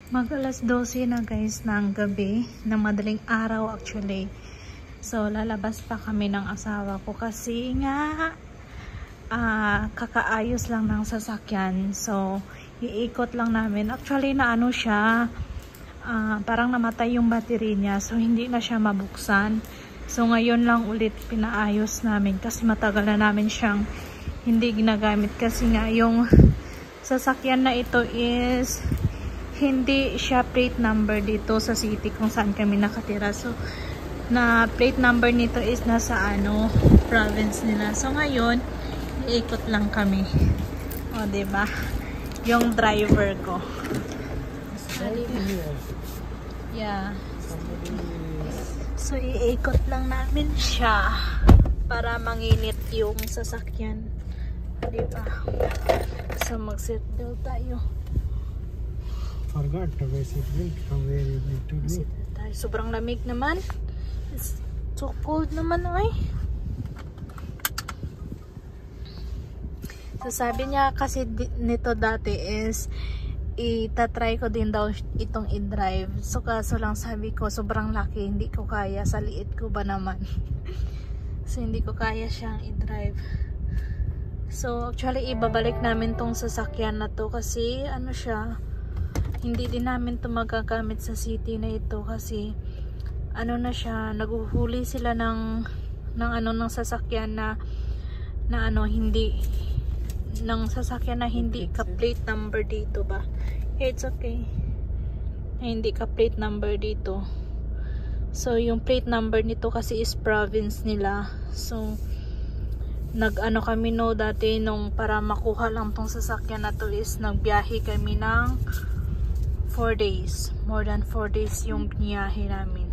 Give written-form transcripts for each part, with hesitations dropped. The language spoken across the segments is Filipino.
Mag alas 12 na guys ng gabi, ng madaling araw actually. So lalabas pa kami ng asawa ko kasi nga kakaayos lang ng sasakyan. So iikot lang namin. Actually na ano siya, parang namatay yung battery niya, so hindi na siya mabuksan. So ngayon lang ulit pinaayos namin kasi matagal na namin siyang hindi ginagamit kasi nga yung sasakyan na ito is hindi siya plate number dito sa city kung saan kami nakatira. So na plate number nito is nasa province nila. So ngayon iikot lang kami. O diba, yung driver ko. Yeah. So iikot lang namin siya para manginit yung sasakyan. Diba? So mag-seatbelt tayo. Forgot to wear seatbelt from where you need to do. Sobrang lamig naman. It's so cold naman ay. So sabi niya kasi nito dati is itatry ko din daw itong i-drive. So kaso lang sabi ko sobrang laki, hindi ko kaya, sa liit ko ba naman. So hindi ko kaya siyang i-drive. So actually ibabalik namin tong sasakyan na to kasi ano siya, hindi din namin to magagamit sa city na ito kasi ano na siya, naguhuli sila ng sasakyan na hindi ng sasakyan na hindi ka plate number dito ba. It's okay. Hindi ka plate number dito. So yung plate number nito kasi is province nila. So nag-ano kami dati nung para makuha lang tong sasakyan na to is nagbiyahe kami ng 4 days. More than 4 days yung biyahe namin.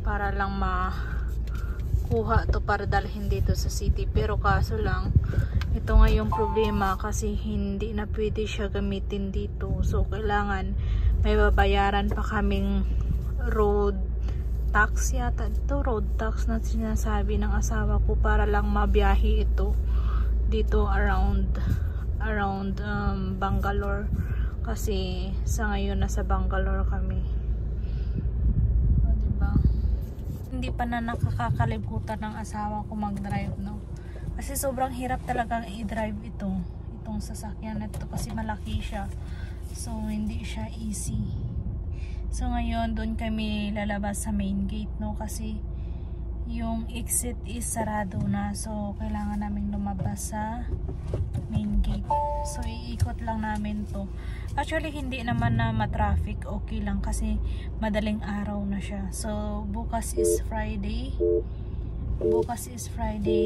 Para lang makuha to para dalhin dito sa city. Pero kaso lang ito nga yung problema kasi hindi na pwede siya gamitin dito. So kailangan may babayaran pa kaming road tax yata. Ito road tax na sinasabi ng asawa ko para lang mabiyahe ito dito around Bangalore. Kasi sa ngayon nasa Bangalore kami. O, diba? Hindi pa na nakakalibutan ng asawa ko mag-drive, no? Kasi sobrang hirap talagang i-drive itong sasakyan na ito kasi malaki siya. So hindi siya easy. So ngayon doon kami lalabas sa main gate, no? Kasi yung exit is sarado na. So kailangan namin lumabas sa main gate. So iikot lang namin to. Actually hindi naman na matraffic, okay lang kasi madaling araw na siya. So bukas is Friday.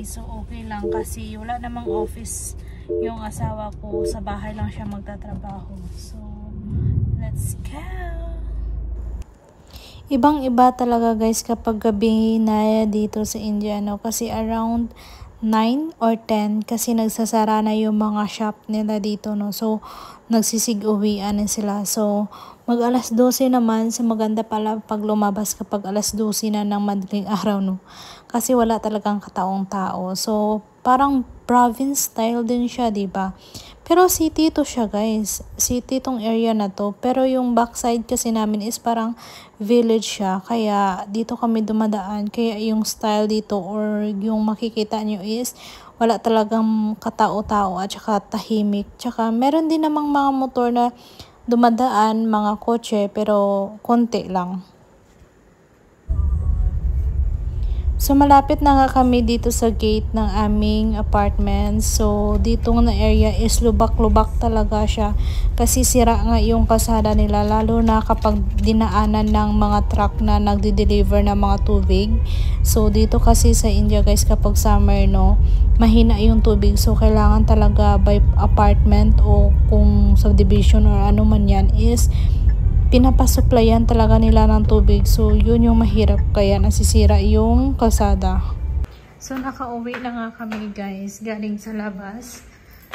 So okay lang kasi wala namang office yung asawa ko, sa bahay lang siya magtatrabaho. So let's go. Ibang iba talaga guys kapag gabi na dito sa India, no? Kasi around 9 or 10 kasi nagsasara na yung mga shop nila dito, no? So nagsisig-uwian na sila. So mag alas 12 naman, so maganda pala pag lumabas kapag alas 12 na ng madaling araw, no? Kasi wala talagang kataong tao. So parang province style din siya, diba? Pero city to siya guys. City tong area na to. Pero yung backside kasi namin is parang village siya. Kaya dito kami dumadaan. Kaya yung style dito or yung makikita nyo is wala talagang katao-tao at saka tahimik. Tsaka meron din namang mga motor na dumadaan, mga kotse, pero konti lang. So malapit na nga kami dito sa gate ng aming apartment. So dito na area is lubak-lubak talaga siya kasi sira nga yung kalsada nila, lalo na kapag dinaanan ng mga truck na nagde-deliver ng mga tubig. So dito kasi sa India guys kapag summer, no, mahina yung tubig. So kailangan talaga by apartment o kung subdivision or ano man yan is pinapasuplayan talaga nila ng tubig. So yun yung mahirap kaya nasisira yung kalsada. So nakauwi na nga kami guys galing sa labas.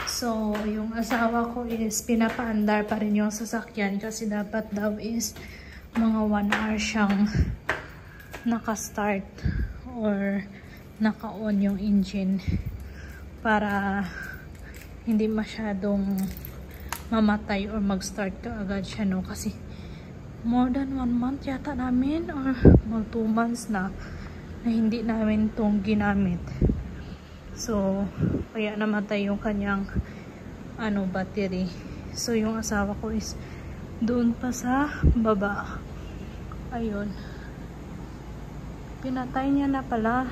So yung asawa ko is pinapaandar pa rin yung sasakyan kasi dapat daw is mga 1 hour siyang naka-start or naka-on yung engine para hindi masyadong mamatay or mag-start ka agad siya, no? Kasi more than 1 month yata namin or mag 2 months na hindi namin tong ginamit. So kaya namatay yung kanyang battery. So yung asawa ko is doon pa sa baba. Ayun, pinatay niya na pala.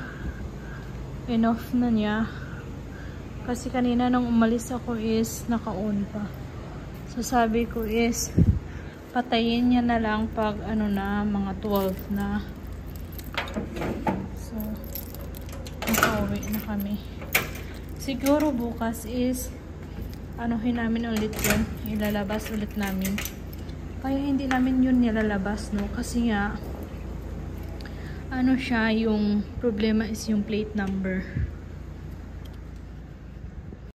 Enough na niya kasi kanina nung umalis ako is naka-on pa. So sabi ko is patayin niya na lang pag na mga 12 na. So nakauwi na kami. Siguro bukas is namin ulit yun, ilalabas ulit namin. Kaya hindi namin yun nilalabas, no? Kasi nga siya, yung problema is yung plate number.